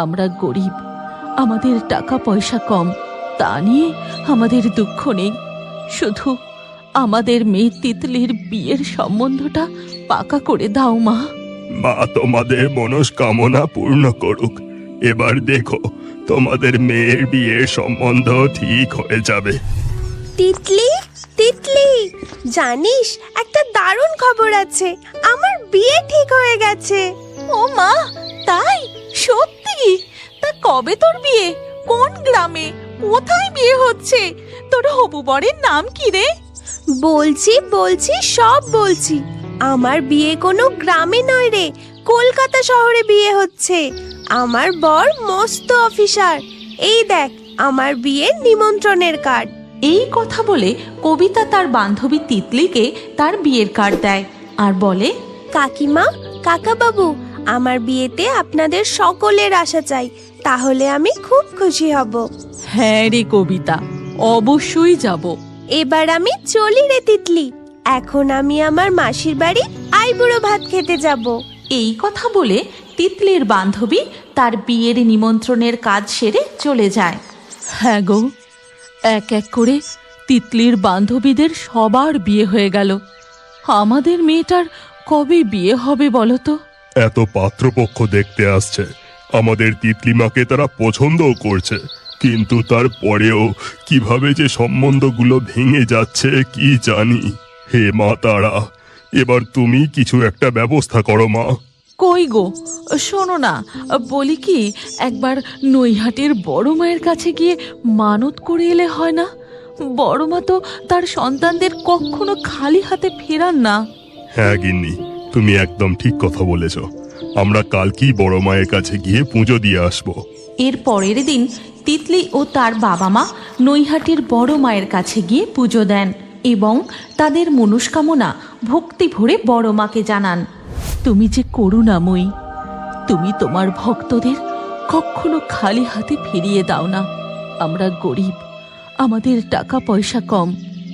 আমরা গরিব, আমাদের টাকা পয়সা কম, তা নিয়ে আমাদের দুঃখ নেই। শুধু আমাদের মেয়ে তিতলির বিয়ের সম্বন্ধটা পাকা করে দাও মা। মা তোমাদের মনস্কামনা পূর্ণ করুক। এবার দেখো, তোমাদের মেয়ের বিয়ের সম্বন্ধ ঠিক হয়ে যাবে। তিতলি, তিতলি, জানিস একটা দারুণ খবর আছে, আমার বিয়ে ঠিক হয়ে গেছে। ও মা, তাই? সত্যি? তা কবে তোর বিয়ে? কোন গ্রামে? কোথায় বিয়ে হচ্ছে? তোর হবু বরের নাম কি রে? বলছি বলছি সব বলছি। আমার বিয়ে কোনো গ্রামে নয় রে, কলকাতা শহরে বিয়ে হচ্ছে। আমার বর মস্ত অফিসার। এই দেখ আমার বিয়ের নিমন্ত্রণের কার্ড। এই কথা বলে কবিতা তার বান্ধবী তিতলিকে তার বিয়ের কার্ড দেয় আর বলে, কাকিমা, কাকাবাবু, আমার বিয়েতে আপনাদের সকলের আশা চাই, তাহলে আমি খুব খুশি হব। হ্যাঁ রে কবিতা, অবশ্যই যাব। এবার আমি চলি রে তিতলি, এখন আমি আমার মাসির বাড়ি আইবুড়ো ভাত খেতে যাব। এই কথা বলে তিতলির বান্ধবী তার বিয়ের নিমন্ত্রণের কাজ সেরে চলে যায়। হ্যাঁ গো, এক এক করে তিতলির বান্ধবীদের সবার বিয়ে হয়ে গেল। আমাদের মেয়েটার কবে বিয়ে হবে বলো তো? এত পাত্রপক্ষ দেখতে আসছে, আমাদের তিতলিমাকে তারা পছন্দও করছে, কিন্তু তারপরেও কিভাবে যে সম্বন্ধগুলো ভেঙে যাচ্ছে কি জানি। হে মা তারা, এবার তুমি কিছু একটা ব্যবস্থা করো মা। কই গো, শোনো না, বলি কি, একবার নৈহাটির বড় মায়ের কাছে গিয়ে মানত করে এলে হয় না? বড় মা তো তার সন্তানদের কখনো খালি হাতে ফেরান না। হ্যাঁ গিন্নি, তুমি একদম ঠিক কথা বলেছ। আমরা কালকেই বড় মায়ের কাছে গিয়ে পুজো দিয়ে আসবো। এর পরের দিন তিতলি ও তার বাবা মা নৈহাটির বড় মায়ের কাছে গিয়ে পুজো দেন এবং তাদের মনস্কামনা ভক্তি ভরে বড় মাকে জানান। তুমি যে করুণাময়ী, তুমি তোমার ভক্তদের কখনো খালি হাতে ফিরিয়ে দাও না। আমরা গরিব, আমাদের টাকা পয়সা কম,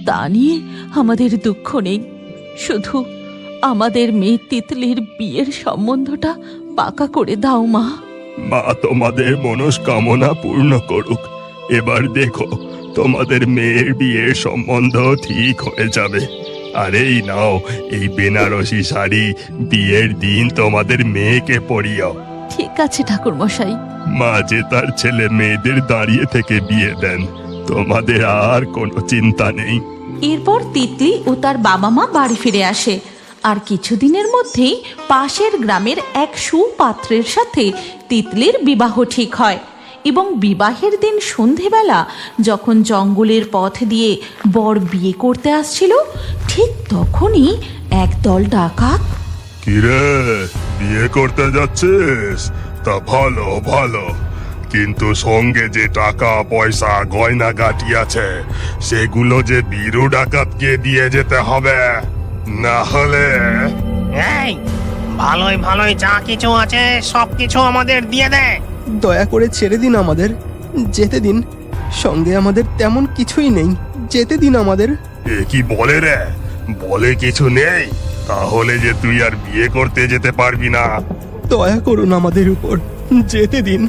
তা নিয়ে আমাদের দুঃখ নেই। শুধু আমাদের মেয়ে তিতলির বিয়ের সম্বন্ধটা পাকা করে দাও মা। মা তোমাদের মনস্কামনা পূর্ণ করুক। এবার দেখো, তোমাদের মেয়ের বিয়ের সম্বন্ধ ঠিক হয়ে যাবে। আর এই নাও, এই বেনারসি শাড়ি বিয়ের দিন তোমাদের মেয়েকে পরিয়াও। ঠিক আছে ঠাকুর মশাই। মা যে তার ছেলে মেয়েদের দাঁড়িয়ে থেকে বিয়ে দেন, তোমাদের আর কোনো চিন্তা নেই। এরপর তিতলি ও তার বাবা মা বাড়ি ফিরে আসে আর কিছুদিনের মধ্যেই পাশের গ্রামের এক সুপাত্রের সাথে তিতলির বিবাহ ঠিক হয় এবং বিবাহের দিন সন্ধেবেলা যখন জঙ্গলের পথ দিয়ে বর বিয়ে করতে আসছিল, ঠিক তখনই একদল ডাকাত। কিরে, বিয়ে করতে যাচ্ছিস? তা ভালো ভালো, কিন্তু সঙ্গে যে টাকা পয়সা গয়না গাটি আছে সেগুলো যে বীরু ডাকাতকে দিয়ে যেতে হবে, না হলে। এই, ভালোই ভালোই যা কিছু আছে সবকিছু আমাদের দিয়ে দে। দয়া করে ছেড়ে দিন আমাদের, যেতে দিন। সঙ্গে আমাদের তেমন কিছুই নেই, যেতে দিন আমাদের। এ কি বলে রে? বলে কিছু নেই? তাহলে যে তুই আর বিয়ে করতে যেতে পারবি না। দয়া করুন আমাদের উপর, যেতে দিন।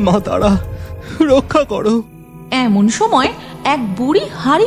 মা তারা, রক্ষা করো। এমন সময় এক বুড়ি হাঁড়ি